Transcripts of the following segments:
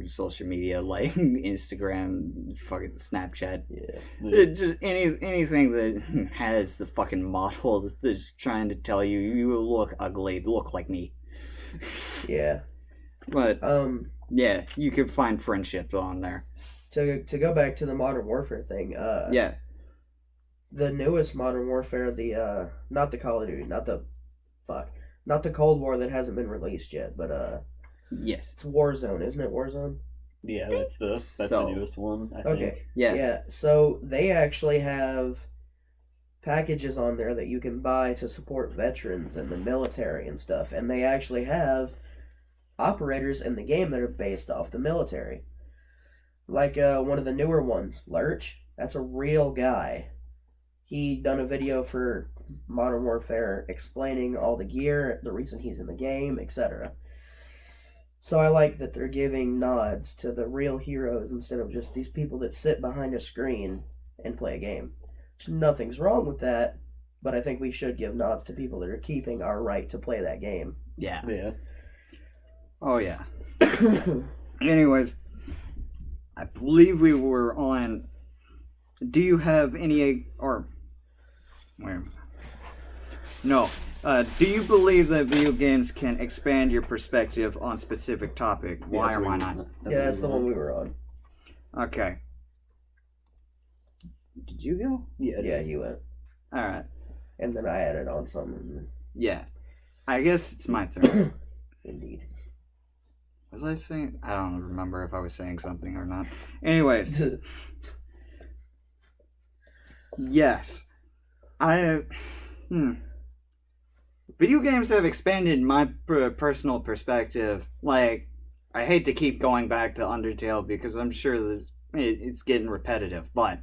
social media like Instagram, fucking Snapchat. Yeah. Just anything that has the fucking model that's trying to tell you you look ugly, look like me. Yeah. But yeah, you can find friendships on there. To go back to the Modern Warfare thing, Yeah. the newest Modern Warfare, the not the Call of Duty, not the Cold War that hasn't been released yet, but yes, it's Warzone, isn't it? Warzone. Yeah, that's the newest one, I think. Yeah. So they actually have packages on there that you can buy to support veterans and the military and stuff, and they actually have operators in the game that are based off the military. Like one of the newer ones, Lurch. That's a real guy. He done a video for Modern Warfare explaining all the gear, the reason he's in the game, etc. So I like that they're giving nods to the real heroes instead of just these people that sit behind a screen and play a game. Nothing's wrong with that, but I think we should give nods to people that are keeping our right to play that game. Yeah. Yeah. Oh yeah. Anyways, I believe we were on. Do you have any or? Wait. No. Do you believe that video games can expand your perspective on specific topic? Why or why not? Yeah, that's the one we were on. Okay. Did you go? Yeah, you went. All right. And then I added on some. Yeah. I guess it's my turn. Indeed. Was I saying? I don't remember if I was saying something or not. Anyways. Yes. Video games have expanded my personal perspective. Like, I hate to keep going back to Undertale because I'm sure that it's getting repetitive, but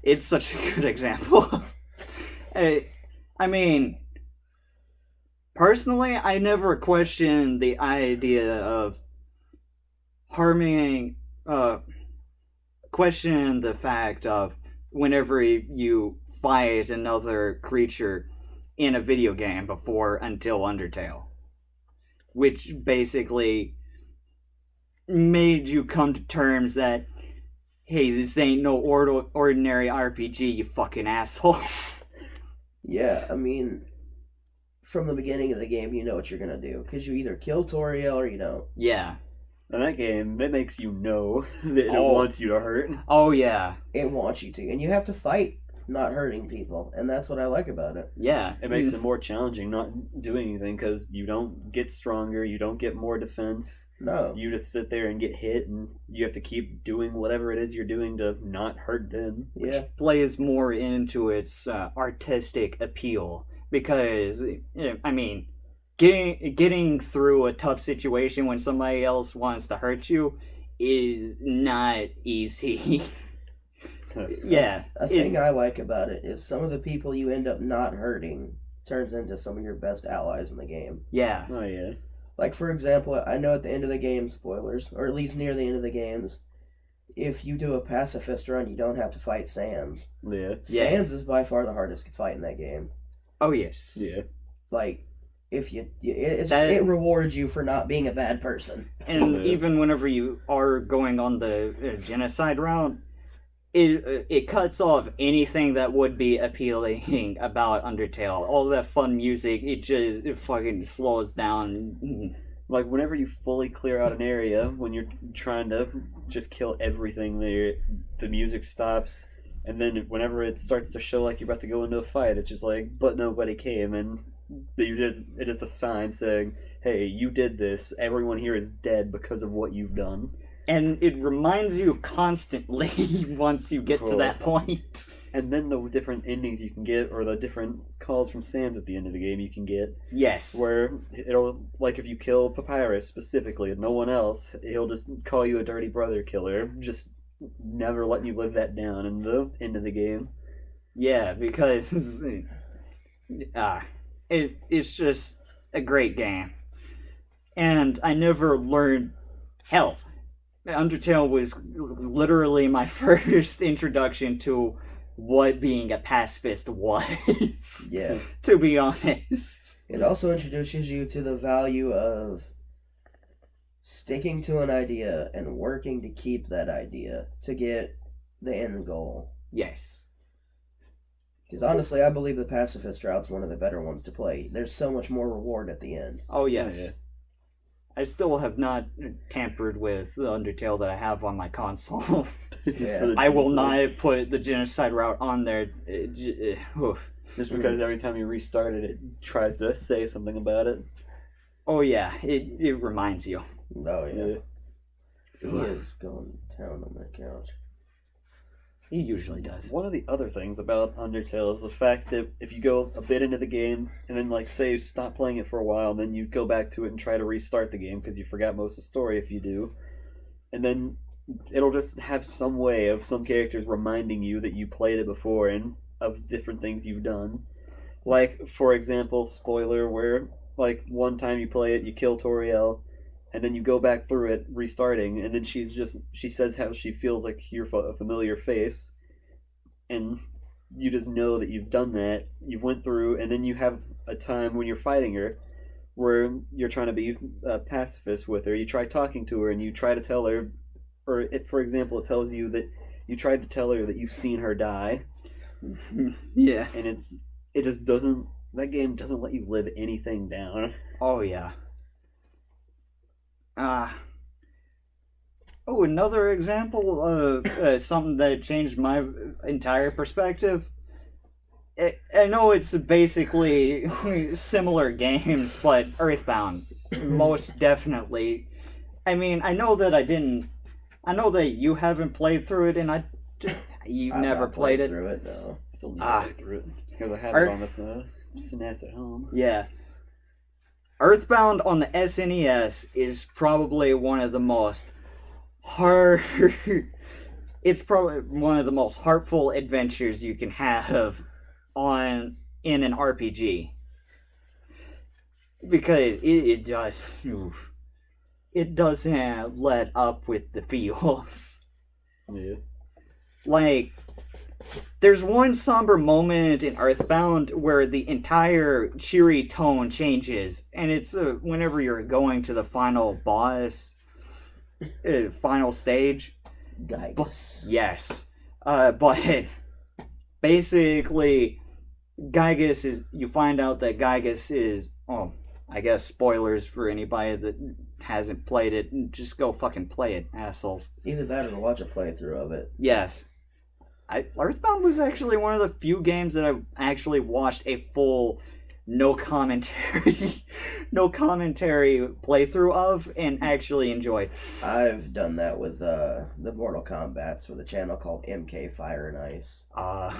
it's such a good example. I mean, personally, I never questioned the idea of question the fact of whenever you fight another creature in a video game before until Undertale, which basically made you come to terms that, hey, this ain't no ordinary RPG, you fucking asshole. Yeah, I mean, from the beginning of the game, you know what you're gonna do, because you either kill Toriel or you don't. Yeah. And that game, it makes you know that it wants you to hurt. Oh, yeah. It wants you to, and you have to fight not hurting people, and that's what I like about it. Yeah. It makes it more challenging not doing anything, because you don't get stronger, you don't get more defense. No. You just sit there and get hit, and you have to keep doing whatever it is you're doing to not hurt them. Yeah. Which plays more into its artistic appeal, because, I mean, getting through a tough situation when somebody else wants to hurt you is not easy. Yeah. A thing I like about it is some of the people you end up not hurting turns into some of your best allies in the game. Yeah. Oh, yeah. Like, for example, I know at the end of the game, spoilers, or at least near the end of the games, if you do a pacifist run, you don't have to fight Sans. Yeah. Sans is by far the hardest fight in that game. Oh, yes. Yeah. Like, if it rewards you for not being a bad person. And even whenever you are going on the genocide route, it cuts off anything that would be appealing about Undertale. All that fun music, it fucking slows down. Like, whenever you fully clear out an area, when you're trying to just kill everything there, the music stops, and then whenever it starts to show like you're about to go into a fight, it's just like, but nobody came, and it is a sign saying, hey, you did this, everyone here is dead because of what you've done. And it reminds you constantly once you get to that point. And then the different endings you can get, or the different calls from Sans at the end of the game you can get. Yes. Where it'll, like if you kill Papyrus specifically and no one else, he'll just call you a dirty brother killer, just never letting you live that down in the end of the game. Yeah, because it's just a great game. And I never learned... Hell, Undertale was literally my first introduction to what being a pacifist was. Yeah. To be honest. It also introduces you to the value of sticking to an idea and working to keep that idea to get the end goal. Yes. Because honestly, I believe the pacifist route's one of the better ones to play. There's so much more reward at the end. Oh, yes. Oh, yeah. I still have not tampered with the Undertale that I have on my console. Yeah. For the I will genocide. not put the genocide route on there. Oof. Just because every time you restart it, it tries to say something about it. Oh yeah, it reminds you. Oh, yeah. He Ugh. is going to town on that couch. He usually does. One of the other things about Undertale is the fact that if you go a bit into the game and then, like, say you stop playing it for a while, and then you go back to it and try to restart the game because you forgot most of the story if you do, and then it'll just have some way of some characters reminding you that you played it before and of different things you've done. Like, for example, spoiler, where, like, one time you play it, you kill Toriel, and then you go back through it, restarting, and then she says how she feels like you're a familiar face, and you just know that you've done that, you went through, and then you have a time when you're fighting her, where you're trying to be a pacifist with her, you try talking to her, and you try to tell her, or if, for example, it tells you that you tried to tell her that you've seen her die, Yeah. and it just doesn't, that game doesn't let you live anything down. Oh yeah. Another example of something that changed my entire perspective. I know it's basically similar games, but Earthbound, most definitely. I mean, I know that you haven't played through it, and you I've never not played it. through it, no. I still need to play through it, because I have it on the SNES at home. Yeah. Earthbound on the SNES is probably one of the most it's probably one of the most heartful adventures you can have in an RPG. Because it doesn't let up with the feels. Yeah. Like, there's one somber moment in Earthbound where the entire cheery tone changes, and it's whenever you're going to the final boss, final stage. Gygus. Yes. But basically, you find out that Gygus is, I guess spoilers for anybody that hasn't played it, just go fucking play it, assholes. Either that or watch a playthrough of it. Yes. Earthbound was actually one of the few games that I actually watched a full no commentary playthrough of and actually enjoyed. I've done that with the Mortal Kombats with a channel called MK Fire and Ice. I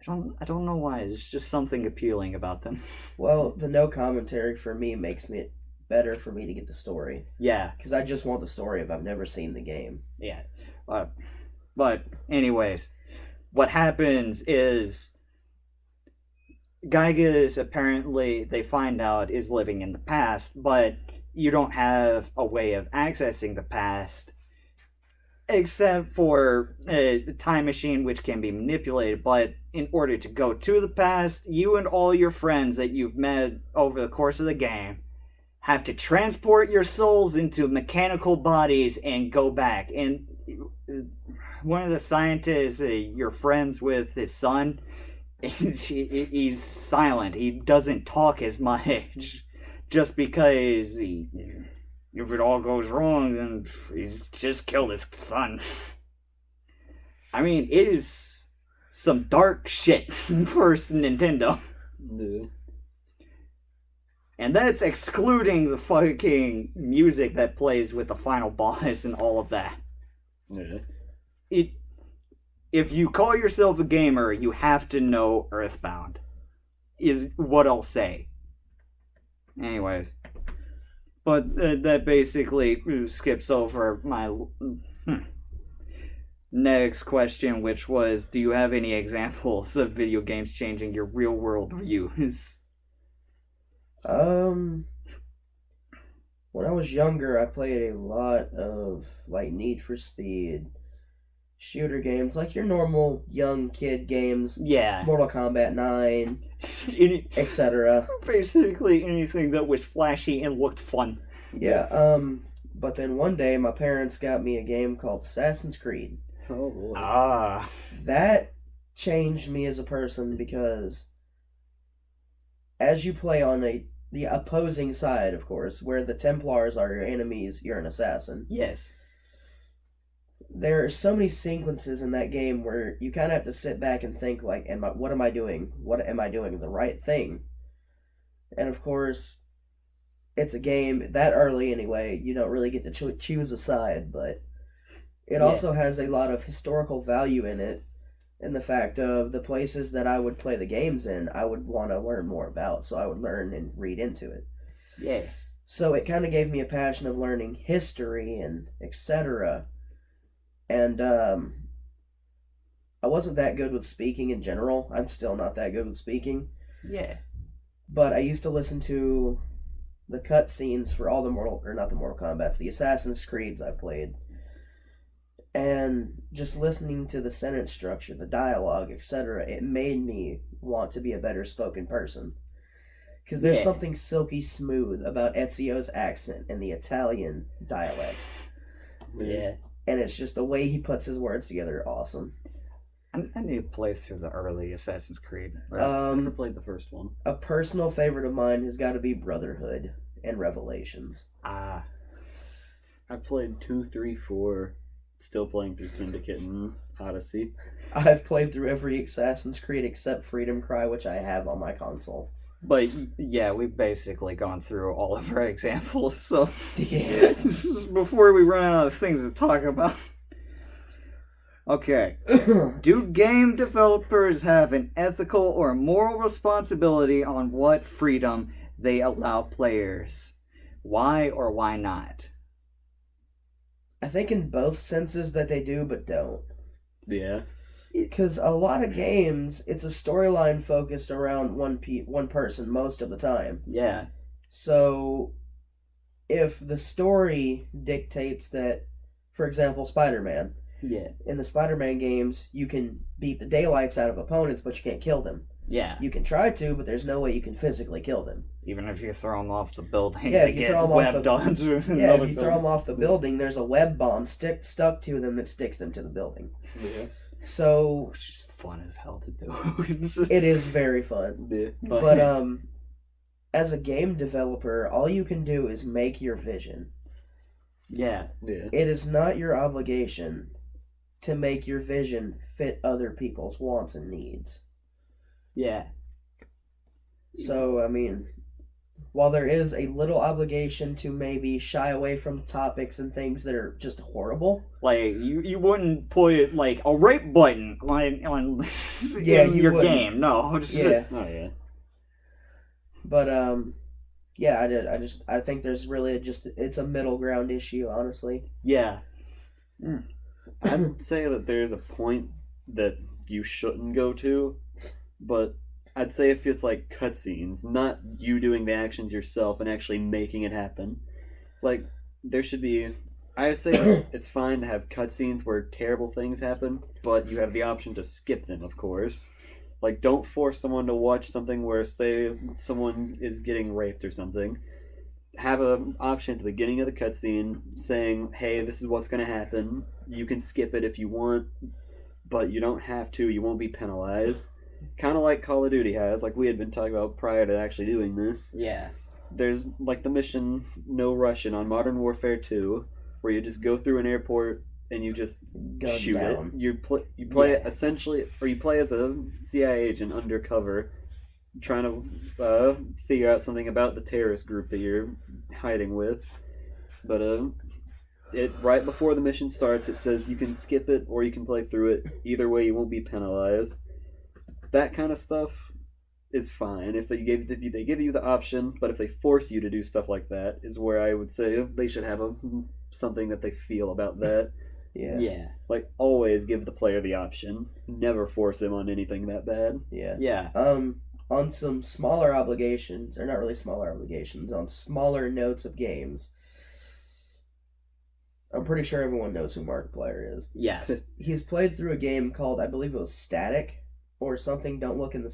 don't know why. It's just something appealing about them. Well, the no commentary for me makes it better for me to get the story. Yeah. Because I just want the story if I've never seen the game. Yeah. But anyways, what happens is Gygas apparently, they find out, is living in the past, but you don't have a way of accessing the past except for a time machine which can be manipulated. But in order to go to the past, you and all your friends that you've met over the course of the game have to transport your souls into mechanical bodies and go back. And one of the scientists you're friends with, his son, he's silent. He doesn't talk as much just because if it all goes wrong, then he's just killed his son. I mean, it is some dark shit for Nintendo. Yeah. And that's excluding the fucking music that plays with the final boss and all of that. Yeah. If you call yourself a gamer, you have to know Earthbound, is what I'll say. Anyways. But that basically skips over my next question, which was, do you have any examples of video games changing your real world views? When I was younger, I played a lot of like Need for Speed, shooter games, like your normal young kid games. Yeah. Mortal Kombat 9, etc. Basically anything that was flashy and looked fun. Yeah. But then one day, my parents got me a game called Assassin's Creed. Oh boy. Ah. That changed me as a person because as you play on the opposing side, of course, where the Templars are your enemies, you're an assassin. Yes. There are so many sequences in that game where you kind of have to sit back and think, like, what am I doing? What am I doing? The right thing? And of course, it's a game that early anyway. You don't really get to choose a side, but it also has a lot of historical value in it. And the fact of the places that I would play the games in, I would want to learn more about, so I would learn and read into it. Yeah. So it kind of gave me a passion of learning history and etc. And I wasn't that good with speaking in general. I'm still not that good with speaking. Yeah. But I used to listen to the cutscenes for all the Mortal Kombats, the Assassin's Creeds I played. And just listening to the sentence structure, the dialogue, etc., it made me want to be a better spoken person. Because there's something silky smooth about Ezio's accent and the Italian dialect. Yeah. And it's just the way he puts his words together awesome. I need to play through the early Assassin's Creed. I never played the first one. A personal favorite of mine has got to be Brotherhood and Revelations. Ah. I played 2, 3, 4... Still playing through Syndicate and Odyssey. I've played through every Assassin's Creed except Freedom Cry, which I have on my console. But yeah, we've basically gone through all of our examples, so Yeah. before we run out of things to talk about. Okay. Do game developers have an ethical or moral responsibility on what freedom they allow players? Why or why not? I think in both senses that they do, but don't. Yeah. Because a lot of games, it's a storyline focused around one person most of the time. Yeah. So, if the story dictates that, for example, Spider-Man. Yeah. In the Spider-Man games, you can beat the daylights out of opponents, but you can't kill them. Yeah. You can try to, but there's no way you can physically kill them. Even if you throw them off the building, Yeah, they if you get throw 'em off webbed the- onto Yeah, another if you throw building. them off the building, there's a web bomb stuck to them that sticks them to the building. Yeah. So Which is fun as hell to do. it is very fun. Yeah. But as a game developer, all you can do is make your vision. Yeah. Yeah. It is not your obligation to make your vision fit other people's wants and needs. Yeah. So, I mean, while there is a little obligation to maybe shy away from topics and things that are just horrible. Like, you wouldn't put, like, a rape button on Yeah, in you your wouldn't. game. No. Just, Yeah. Oh yeah. But, yeah, I think there's really it's a middle ground issue, honestly. Yeah. I'd say that there's a point that you shouldn't go to, but I'd say if it's like cutscenes, not you doing the actions yourself and actually making it happen. Like, there should be... I say it's fine to have cutscenes where terrible things happen, but you have the option to skip them, of course. Like, don't force someone to watch something where, say, someone is getting raped or something. Have an option at the beginning of the cutscene saying, hey, this is what's going to happen. You can skip it if you want, but you don't have to. You won't be penalized. Kind of like Call of Duty has, like we had been talking about prior to actually doing this. Yeah. There's, like, the mission No Russian on Modern Warfare 2, where you just go through an airport and you just Gun shoot down. it. You play it essentially, or you play as a CIA agent undercover, trying to figure out something about the terrorist group that you're hiding with. But it right before the mission starts, it says you can skip it or you can play through it. Either way, you won't be penalized. That kind of stuff is fine if they give you the option. But if they force you to do stuff like that, is where I would say they should have something that they feel about that. Yeah. Yeah. Like, always give the player the option. Never force them on anything that bad. Yeah. Yeah. On some smaller obligations, or not really smaller obligations, on smaller notes of games, I'm pretty sure everyone knows who Markiplier is. Yes. He's played through a game called, I believe it was Static, or something, Don't Look in the